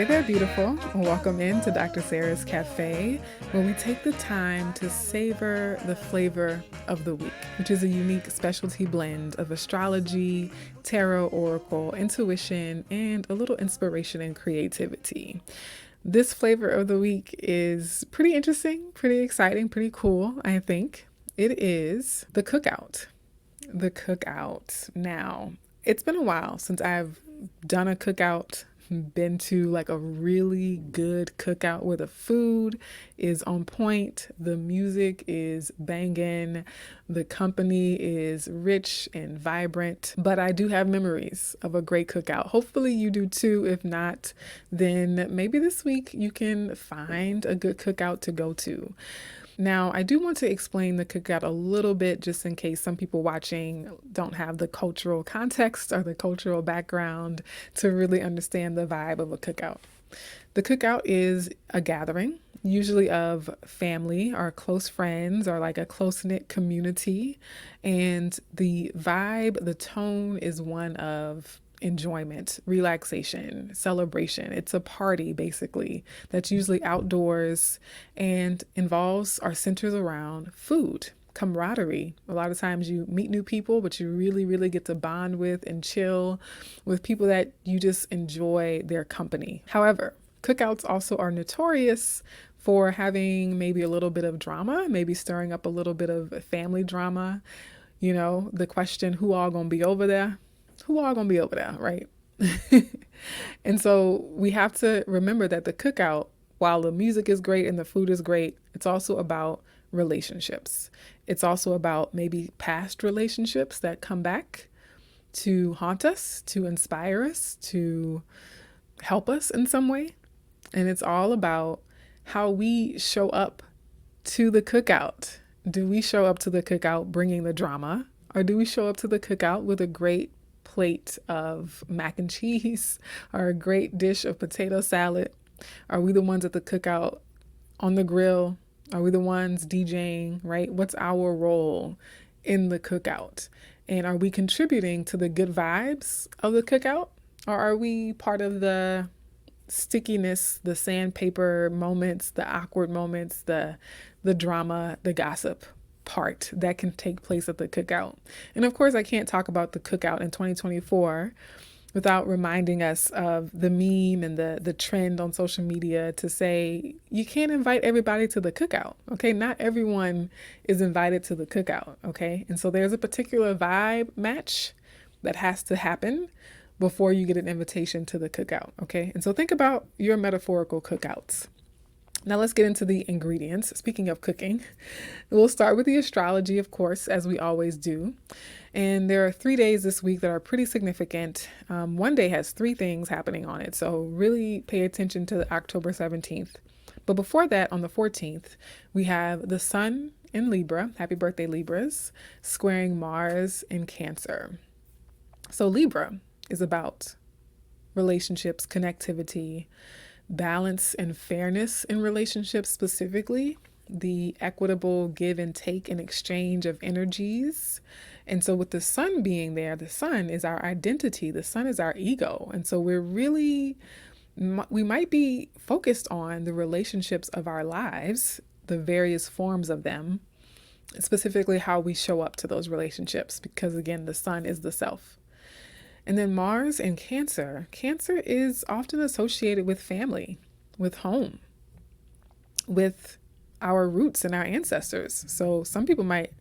Hey there, beautiful, and welcome into Dr. Sarah's Café, where we take the time to savor the flavor of the week, which is a unique specialty blend of astrology, tarot, oracle, intuition, and a little inspiration and creativity. This flavor of the week is pretty interesting, pretty exciting, pretty cool, I think. It is the cookout. The cookout. Now, it's been a while since I've done a cookout, been to like a really good cookout where the food is on point, the music is banging, the company is rich and vibrant. But I do have memories of a great cookout. Hopefully you do too. If not, then maybe this week you can find a good cookout to go to. Now, I do want to explain the cookout a little bit just in case some people watching don't have the cultural context or the cultural background to really understand the vibe of a cookout. The cookout is a gathering, usually of family or close friends or like a close-knit community. And the vibe, the tone is one of enjoyment, relaxation, celebration. It's a party basically that's usually outdoors and involves or centers around food, camaraderie. A lot of times you meet new people, but you really get to bond with and chill with people that you just enjoy their company. However, cookouts also are notorious for having maybe a little bit of drama, maybe stirring up a little bit of family drama. You know, the question, who all gonna be over there? Who all gonna be over there, right? And so we have to remember that the cookout, while the music is great and the food is great, it's also about relationships. It's also about maybe past relationships that come back to haunt us, to inspire us, to help us in some way. And it's all about how we show up to the cookout. Do we show up to the cookout bringing the drama, or do we show up to the cookout with a great plate of mac and cheese or a great dish of potato salad? Are we the ones at the cookout on the grill? Are we the ones DJing, right? What's our role in the cookout? And are we contributing to the good vibes of the cookout? Or are we part of the stickiness, the sandpaper moments, the awkward moments, the drama, the gossip part that can take place at the cookout? And of course, I can't talk about the cookout in 2024 without reminding us of the meme and the trend on social media to say, you can't invite everybody to the cookout, okay? Not everyone is invited to the cookout, okay? And so there's a particular vibe match that has to happen before you get an invitation to the cookout, okay? And so think about your metaphorical cookouts. Now let's get into the ingredients. Speaking of cooking, we'll start with the astrology, of course, as we always do. And there are 3 days this week that are pretty significant. One day has 3 things happening on it, so really pay attention to October 17th. But before that, on the 14th, we have the sun in Libra, happy birthday Libras, squaring Mars in Cancer. So Libra is about relationships, connectivity, balance and fairness in relationships, specifically the equitable give and take and exchange of energies. And so with the sun being there, the sun is our identity, the sun is our ego. And so we might be focused on the relationships of our lives, the various forms of them, specifically how we show up to those relationships, because again, the sun is the self. And then Mars in Cancer. Cancer is often associated with family, with home, with our roots and our ancestors. So some people might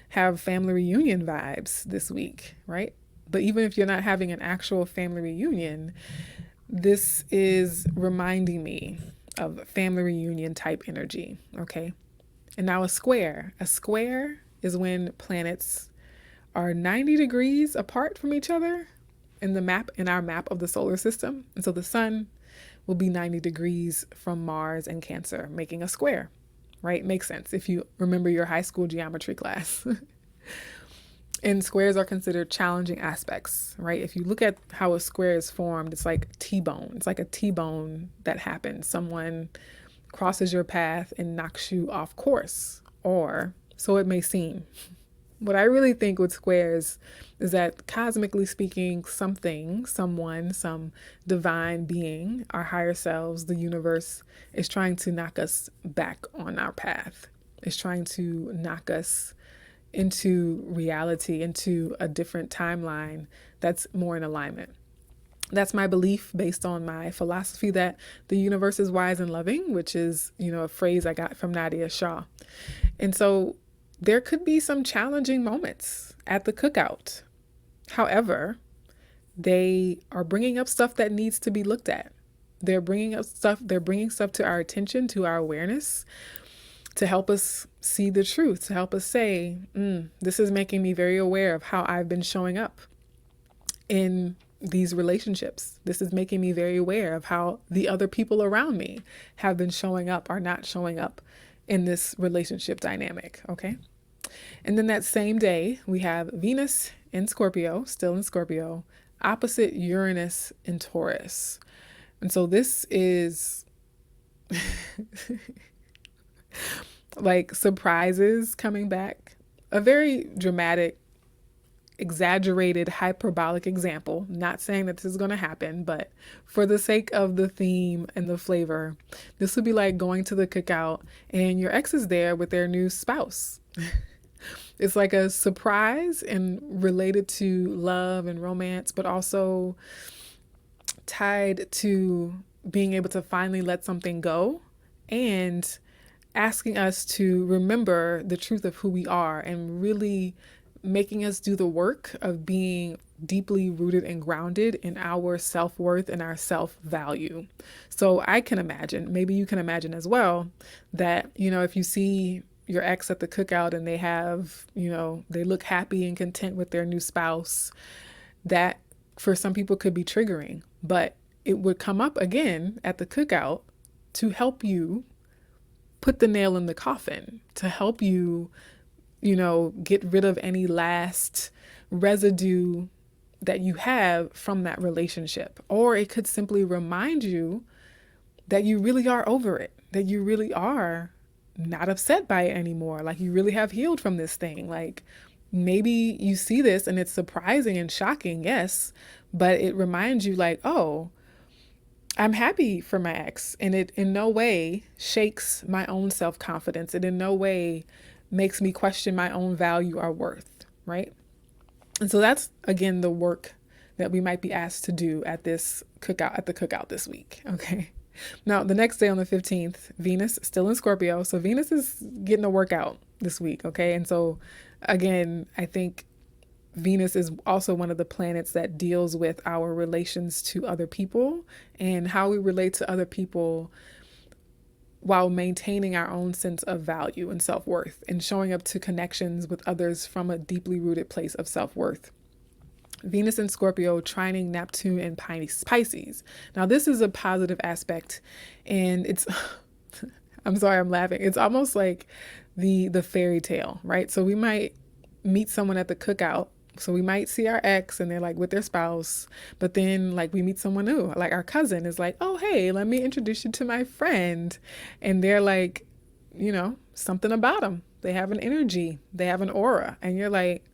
have family reunion vibes this week, right? But even if you're not having an actual family reunion, this is reminding me of family reunion type energy, okay? And now a square. A square is when planets are 90 degrees apart from each other in our map of the solar system. And so the sun will be 90 degrees from Mars and Cancer, making a square, right? Makes sense if you remember your high school geometry class. And squares are considered challenging aspects, right? If you look at how a square is formed, it's like T-bone. It's like a T-bone that happens. Someone crosses your path and knocks you off course, or so it may seem. What I really think with squares is that cosmically speaking, something, someone, some divine being, our higher selves, the universe is trying to knock us back on our path. It's trying to knock us into reality, into a different timeline that's more in alignment. That's my belief based on my philosophy that the universe is wise and loving, which is, a phrase I got from Nadia Shah. And so there could be some challenging moments at the cookout. However, they are bringing up stuff that needs to be looked at. They're bringing stuff to our attention, to our awareness, to help us see the truth, to help us say, this is making me very aware of how I've been showing up in these relationships. This is making me very aware of how the other people around me have been showing up, are not showing up in this relationship dynamic, okay? And then that same day, we have Venus in Scorpio, still in Scorpio, opposite Uranus in Taurus. And so this is like surprises coming back. A very dramatic, exaggerated, hyperbolic example. Not saying that this is going to happen, but for the sake of the theme and the flavor, this would be like going to the cookout and your ex is there with their new spouse. It's like a surprise and related to love and romance, but also tied to being able to finally let something go and asking us to remember the truth of who we are and really making us do the work of being deeply rooted and grounded in our self-worth and our self-value. So I can imagine, maybe you can imagine as well, that, if you see your ex at the cookout and they have, they look happy and content with their new spouse, that for some people could be triggering, but it would come up again at the cookout to help you put the nail in the coffin, to help you, get rid of any last residue that you have from that relationship. Or it could simply remind you that you really are over it, that you really are not upset by it anymore. Like you really have healed from this thing. Like maybe you see this and it's surprising and shocking, yes, but it reminds you like, oh, I'm happy for my ex, and it in no way shakes my own self-confidence. It in no way makes me question my own value or worth, right? And so that's, again, the work that we might be asked to do at the cookout this week, okay? Now, the next day on the 15th, Venus still in Scorpio. So Venus is getting a workout this week, okay? And so, again, I think Venus is also one of the planets that deals with our relations to other people and how we relate to other people while maintaining our own sense of value and self-worth and showing up to connections with others from a deeply rooted place of self-worth. Venus in Scorpio trining Neptune and Pisces. Now, this is a positive aspect, and it's, I'm sorry, I'm laughing. It's almost like the fairy tale, right? So we might meet someone at the cookout. So we might see our ex and they're like with their spouse, but then like we meet someone new, like our cousin is like, oh, hey, let me introduce you to my friend. And they're like, something about them. They have an energy, they have an aura. And you're like,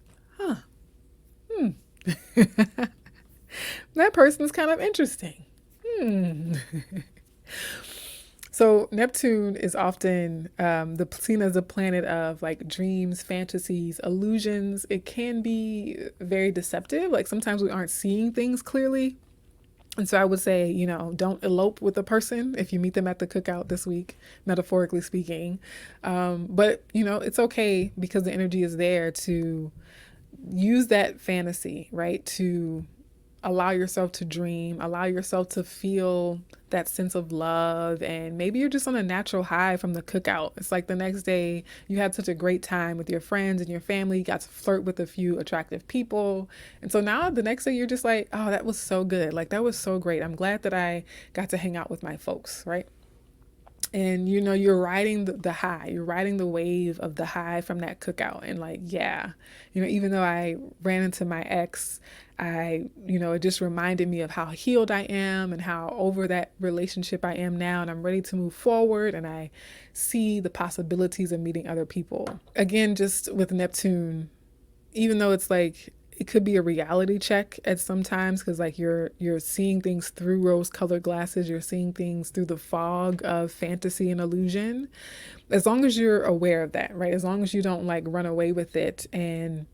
that person's kind of interesting. So Neptune is often seen as a planet of like dreams, fantasies, illusions. It can be very deceptive. Like sometimes we aren't seeing things clearly. And so I would say, don't elope with a person if you meet them at the cookout this week, metaphorically speaking. But, it's okay because the energy is there to use that fantasy, right? To allow yourself to dream, allow yourself to feel that sense of love. And maybe you're just on a natural high from the cookout. It's like the next day you had such a great time with your friends and your family, you got to flirt with a few attractive people. And so now the next day you're just like, oh, that was so good. Like that was so great. I'm glad that I got to hang out with my folks, right? And, you're riding the high, you're riding the wave of the high from that cookout. And like, yeah, even though I ran into my ex, it just reminded me of how healed I am and how over that relationship I am now. And I'm ready to move forward. And I see the possibilities of meeting other people. Again, just with Neptune, even though it's like it could be a reality check at sometimes, because like you're seeing things through rose-colored glasses, you're seeing things through the fog of fantasy and illusion. As long as you're aware of that, right? As long as you don't like run away with it and,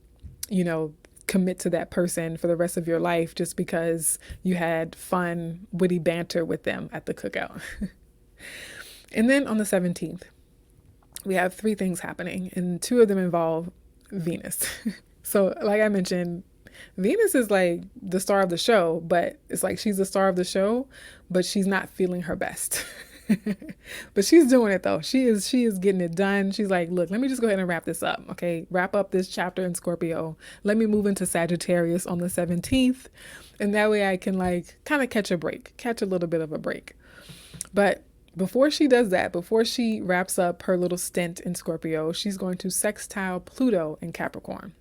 you know, commit to that person for the rest of your life just because you had fun, witty banter with them at the cookout. And then on the 17th, we have three things happening, and two of them involve Venus. So, like I mentioned, Venus is like the star of the show, but it's like she's the star of the show, but she's not feeling her best. But she's doing it though. She is getting it done. She's like, look, let me just go ahead and wrap this up. Okay. Wrap up this chapter in Scorpio. Let me move into Sagittarius on the 17th. And that way I can like kind of catch a little bit of a break. But before she does that, before she wraps up her little stint in Scorpio, she's going to sextile Pluto in Capricorn.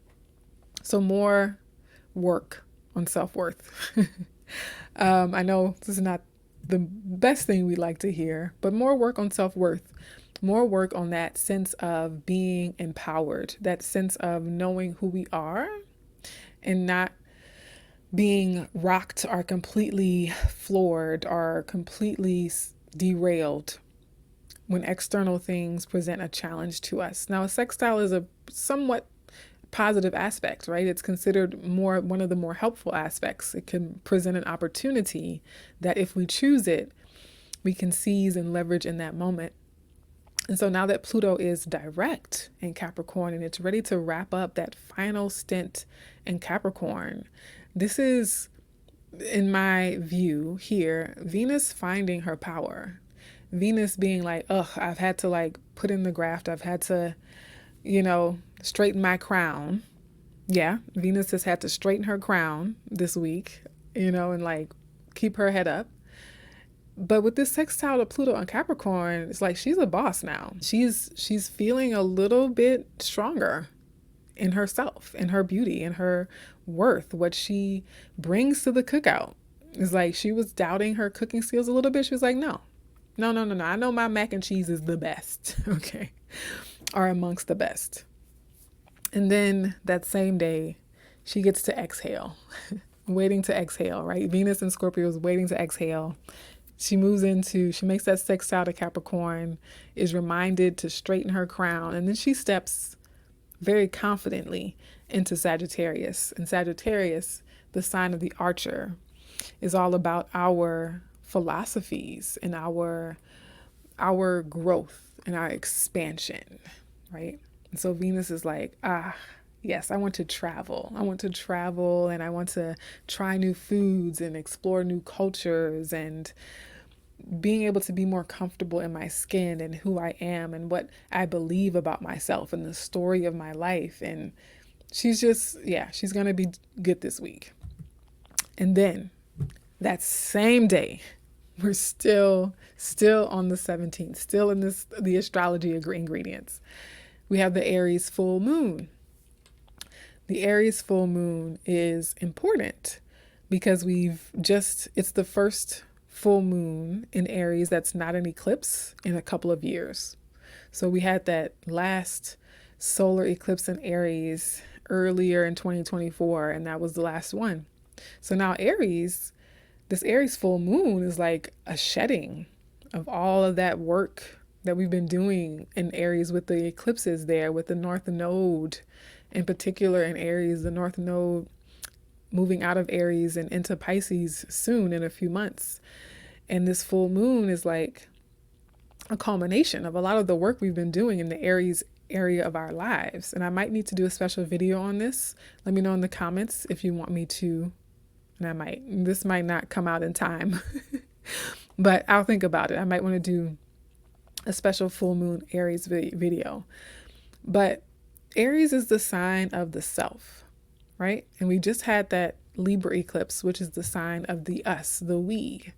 So more work on self-worth. I know this is not the best thing we like to hear, but more work on self-worth, more work on that sense of being empowered, that sense of knowing who we are and not being rocked or completely floored or completely derailed when external things present a challenge to us. Now, a sextile is a somewhat positive aspect, right? It's considered more one of the more helpful aspects. It can present an opportunity that if we choose it, we can seize and leverage in that moment. And so now that Pluto is direct in Capricorn and it's ready to wrap up that final stint in Capricorn, this is, in my view here, Venus finding her power. Venus being like, ugh, I've had to like put in the graft. I've had to, straighten my crown. Yeah, Venus has had to straighten her crown this week, and like keep her head up. But with this sextile to Pluto and Capricorn, it's like she's a boss now. She's feeling a little bit stronger in herself, in her beauty, in her worth, what she brings to the cookout. It's like she was doubting her cooking skills a little bit. She was like, no. I know my mac and cheese is the best, okay, or amongst the best. And then that same day, she gets to exhale, waiting to exhale, right? Venus and Scorpio is waiting to exhale. She makes that sextile to Capricorn, is reminded to straighten her crown, and then she steps very confidently into Sagittarius. And Sagittarius, the sign of the archer, is all about our philosophies and our growth and our expansion, right? And so Venus is like, yes, I want to travel. I want to travel and I want to try new foods and explore new cultures and being able to be more comfortable in my skin and who I am and what I believe about myself and the story of my life. And she's going to be good this week. And then that same day, we're still on the 17th, still in the astrology ingredients. We have the Aries full moon. The Aries full moon is important because it's the first full moon in Aries that's not an eclipse in a couple of years. So we had that last solar eclipse in Aries earlier in 2024, and that was the last one. So now this Aries full moon is like a shedding of all of that work that we've been doing in Aries with the eclipses there, with the North Node in particular in Aries, the North Node moving out of Aries and into Pisces soon in a few months. And this full moon is like a culmination of a lot of the work we've been doing in the Aries area of our lives. And I might need to do a special video on this. Let me know in the comments if you want me to. And this might not come out in time, but I'll think about it. I might want to do a special full moon Aries video. But Aries is the sign of the self, right? And we just had that Libra eclipse, which is the sign of the us, the we.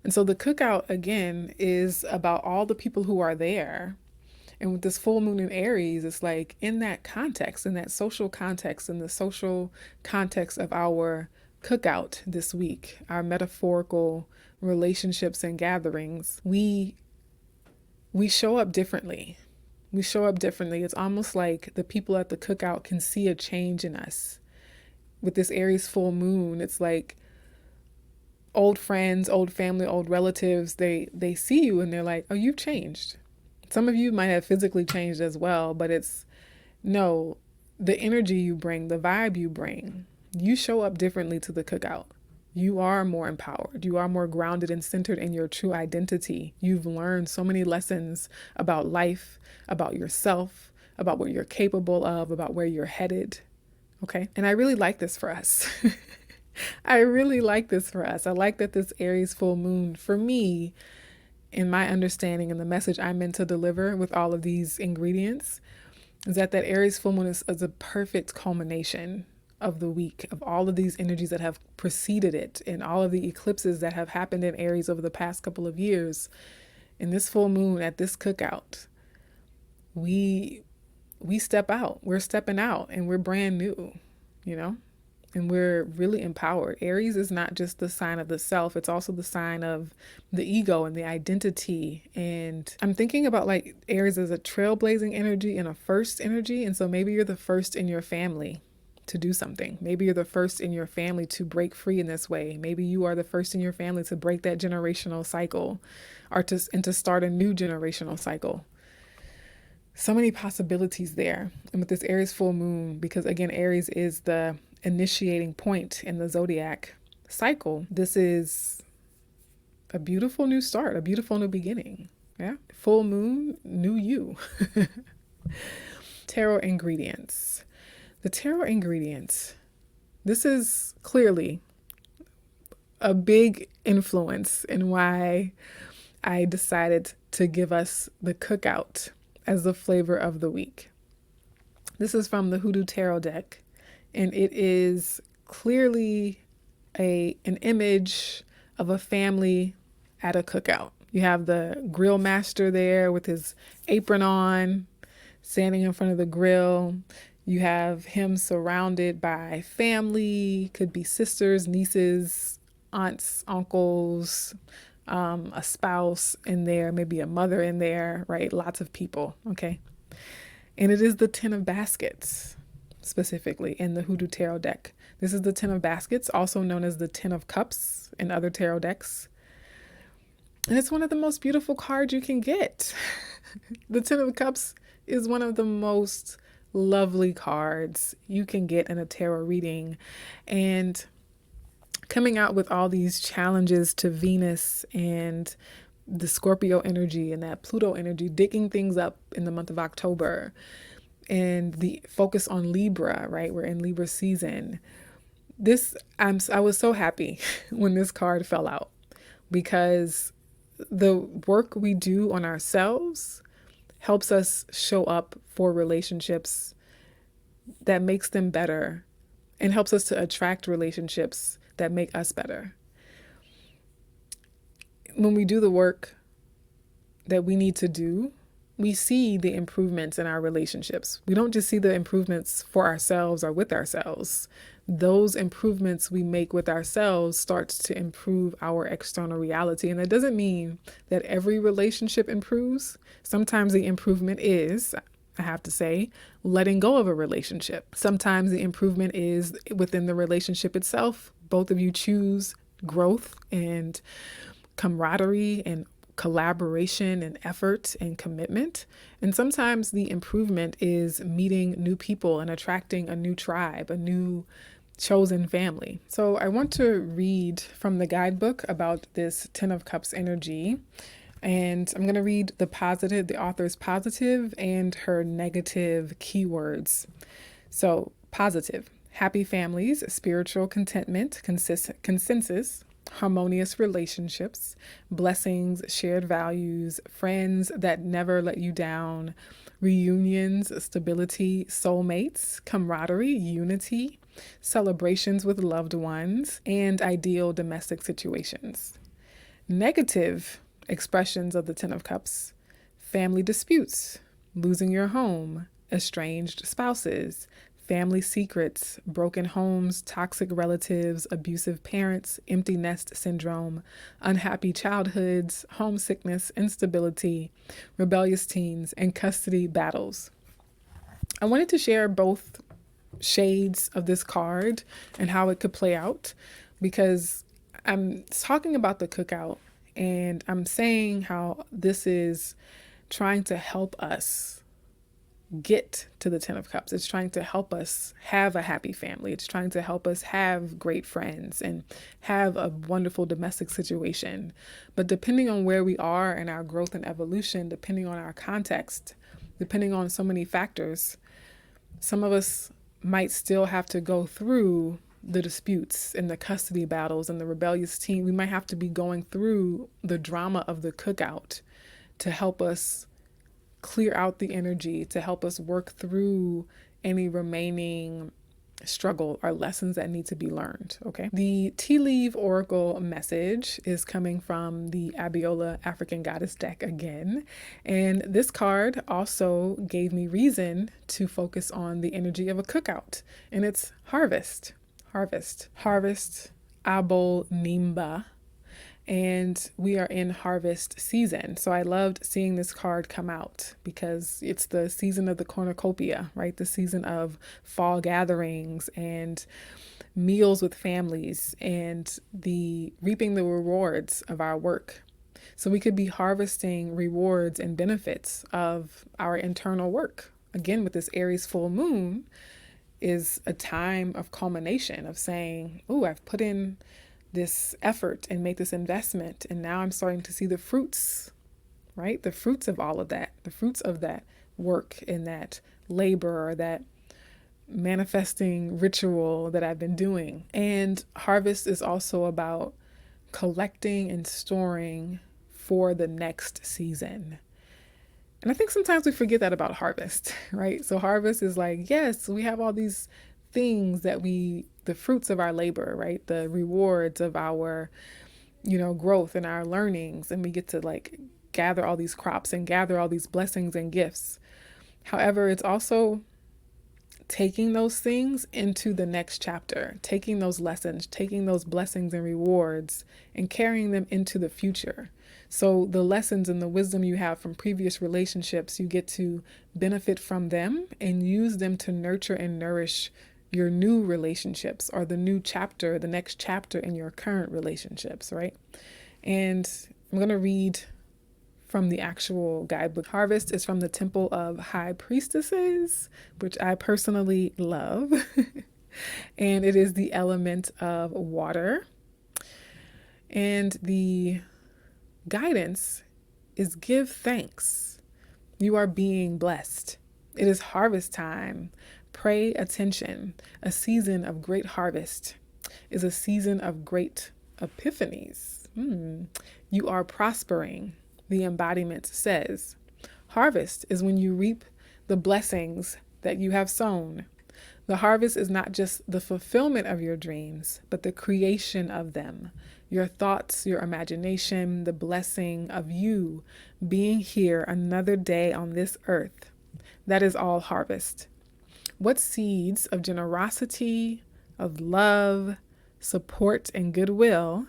And so the cookout, again, is about all the people who are there. And with this full moon in Aries, it's like in that context, in that social context, in the social context of our cookout this week, our metaphorical relationships and gatherings, we show up differently. We show up differently. It's almost like the people at the cookout can see a change in us. With this Aries full moon, it's like old friends, old family, old relatives, they see you and they're like, "Oh, you've changed." Some of you might have physically changed as well, but it's no, the energy you bring, the vibe you bring, you show up differently to the cookout. You are more empowered. You are more grounded and centered in your true identity. You've learned so many lessons about life, about yourself, about what you're capable of, about where you're headed. Okay. And I really like this for us. I really like this for us. I like that this Aries full moon, for me, in my understanding and the message I'm meant to deliver with all of these ingredients, is that Aries full moon is a perfect culmination of the week, of all of these energies that have preceded it and all of the eclipses that have happened in Aries over the past couple of years. In this full moon at this cookout, we step out. We're stepping out and we're brand new, you know? And we're really empowered. Aries is not just the sign of the self, it's also the sign of the ego and the identity. And I'm thinking about like Aries as a trailblazing energy and a first energy. And so maybe you're the first in your family to do something. Maybe you're the first in your family to break free in this way. Maybe you are the first in your family to break that generational cycle or to start a new generational cycle. So many possibilities there. And with this Aries full moon, because again, Aries is the initiating point in the zodiac cycle, this is a beautiful new start, a beautiful new beginning. Yeah. Full moon, new you. Tarot ingredients. The tarot ingredients. This is clearly a big influence in why I decided to give us the cookout as the flavor of the week. This is from the Hoodoo Tarot deck, and it is clearly an image of a family at a cookout. You have the grill master there with his apron on, standing in front of the grill. You have him surrounded by family, could be sisters, nieces, aunts, uncles, a spouse in there, maybe a mother in there, right? Lots of people, okay? And it is the Ten of Baskets, specifically in the Hoodoo Tarot deck. This is the Ten of Baskets, also known as the Ten of Cups in other tarot decks. And it's one of the most beautiful cards you can get. The Ten of Cups is one of the most lovely cards you can get in a tarot reading. And coming out with all these challenges to Venus and the Scorpio energy and that Pluto energy, digging things up in the month of October, and the focus on Libra, right? We're in Libra season. I was so happy when this card fell out, because the work we do on ourselves helps us show up for relationships that makes them better and helps us to attract relationships that make us better. When we do the work that we need to do, we see the improvements in our relationships. We don't just see the improvements for ourselves or with ourselves. Those improvements we make with ourselves starts to improve our external reality. And that doesn't mean that every relationship improves. Sometimes the improvement is, I have to say, letting go of a relationship. Sometimes the improvement is within the relationship itself. Both of you choose growth and camaraderie and collaboration and effort and commitment. And sometimes the improvement is meeting new people and attracting a new tribe, a new chosen family. So I want to read from the guidebook about this Ten of Cups energy. And I'm going to read the author's positive and her negative keywords. So positive: happy families, spiritual contentment, consensus, harmonious relationships, blessings, shared values, friends that never let you down, reunions, stability, soulmates, camaraderie, unity, celebrations with loved ones, and ideal domestic situations. Negative expressions of the Ten of Cups: family disputes, losing your home, estranged spouses, family secrets, broken homes, toxic relatives, abusive parents, empty nest syndrome, unhappy childhoods, homesickness, instability, rebellious teens, and custody battles. I wanted to share both shades of this card and how it could play out, because I'm talking about the cookout and I'm saying how this is trying to help us get to the 10 of Cups. It's trying to help us have a happy family. It's trying to help us have great friends and have a wonderful domestic situation. But depending on where we are in our growth and evolution, depending on our context, depending on so many factors, some of us might still have to go through the disputes and the custody battles and the rebellious teen. We might have to be going through the drama of the cookout to help us clear out the energy, to help us work through any remaining struggle or lessons that need to be learned. Okay. The Tea Leaf Oracle message is coming from the Abiola African Goddess deck again. And this card also gave me reason to focus on the energy of a cookout. And it's harvest, Abol Nimba. And we are in harvest season. So I loved seeing this card come out because it's the season of the cornucopia, right? The season of fall gatherings and meals with families and the reaping the rewards of our work. So we could be harvesting rewards and benefits of our internal work. Again, with this Aries full moon is a time of culmination of saying, oh, I've put in this effort and make this investment. And now I'm starting to see the fruits, right? The fruits of all of that, the fruits of that work and that labor or that manifesting ritual that I've been doing. And harvest is also about collecting and storing for the next season. And I think sometimes we forget that about harvest, right? So harvest is like, yes, we have all these things that the fruits of our labor, right? The rewards of our, growth and our learnings. And we get to like gather all these crops and gather all these blessings and gifts. However, it's also taking those things into the next chapter, taking those lessons, taking those blessings and rewards and carrying them into the future. So the lessons and the wisdom you have from previous relationships, you get to benefit from them and use them to nurture and nourish your new relationships or the new chapter, the next chapter in your current relationships, right? And I'm going to read from the actual guidebook. Harvest is from the Temple of High Priestesses, which I personally love. And it is the element of water. And the guidance is give thanks. You are being blessed. It is harvest time. Pray attention. A season of great harvest is a season of great epiphanies. You are prospering. The embodiment says, harvest is when you reap the blessings that you have sown. The harvest is not just the fulfillment of your dreams, but the creation of them. Your thoughts, your imagination, the blessing of you being here another day on this earth. That is all harvest. What seeds of generosity, of love, support, and goodwill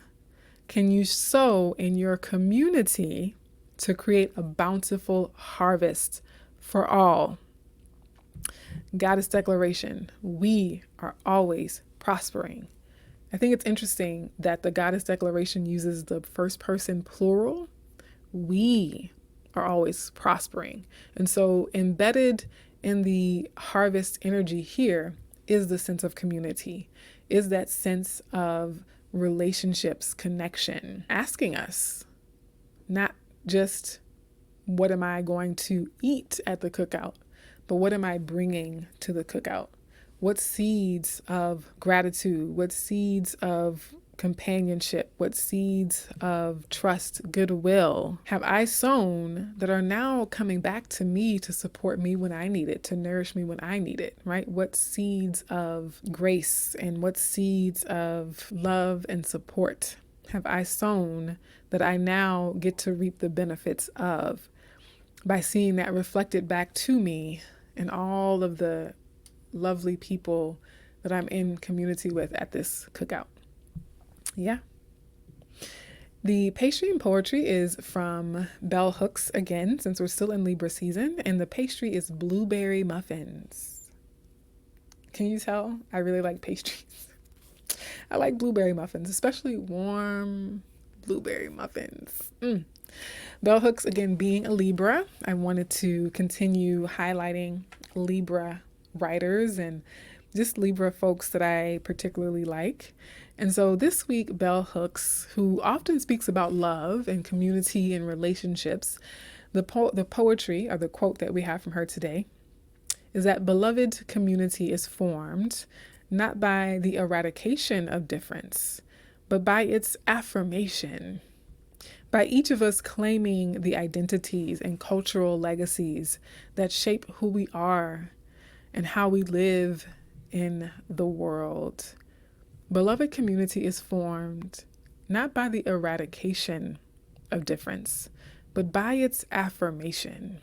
can you sow in your community to create a bountiful harvest for all? Goddess declaration, we are always prospering. I think it's interesting that the Goddess declaration uses the first person plural. We are always prospering. And so embedded in the harvest energy here is the sense of community, is that sense of relationships, connection, asking us, not just what am I going to eat at the cookout, but what am I bringing to the cookout? What seeds of gratitude, what seeds of companionship, what seeds of trust, goodwill have I sown that are now coming back to me to support me when I need it, to nourish me when I need it, right? What seeds of grace and what seeds of love and support have I sown that I now get to reap the benefits of by seeing that reflected back to me in all of the lovely people that I'm in community with at this cookout. Yeah. The pastry and poetry is from Bell Hooks again, since we're still in Libra season, and the pastry is blueberry muffins. Can you tell? I really like pastries. I like blueberry muffins, especially warm blueberry muffins. Bell Hooks, again, being a Libra, I wanted to continue highlighting Libra writers and just Libra folks that I particularly like. And so this week, Bell Hooks, who often speaks about love and community and relationships, the poetry, or the quote that we have from her today, is that beloved community is formed not by the eradication of difference, but by its affirmation. By each of us claiming the identities and cultural legacies that shape who we are and how we live in the world. Beloved community is formed not by the eradication of difference, but by its affirmation.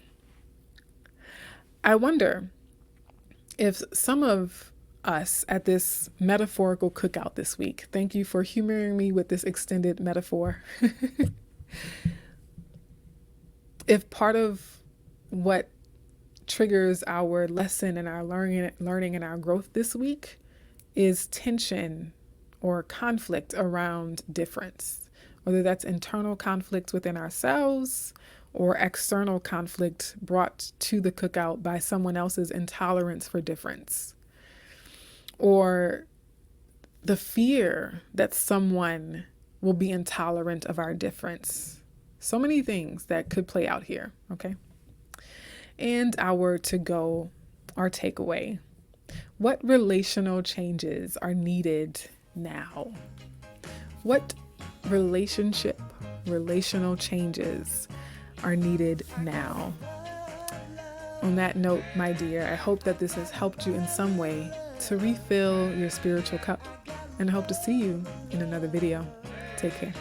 I wonder if some of us at this metaphorical cookout this week, thank you for humoring me with this extended metaphor, if part of what triggers our lesson and our learning and our growth this week is tension or conflict around difference, whether that's internal conflict within ourselves or external conflict brought to the cookout by someone else's intolerance for difference, or the fear that someone will be intolerant of our difference. So many things that could play out here, okay? And our to-go, our takeaway. What relational changes are needed now? What relational changes are needed now? On that note, my dear, I hope that this has helped you in some way to refill your spiritual cup, and I hope to see you in another video. Take care.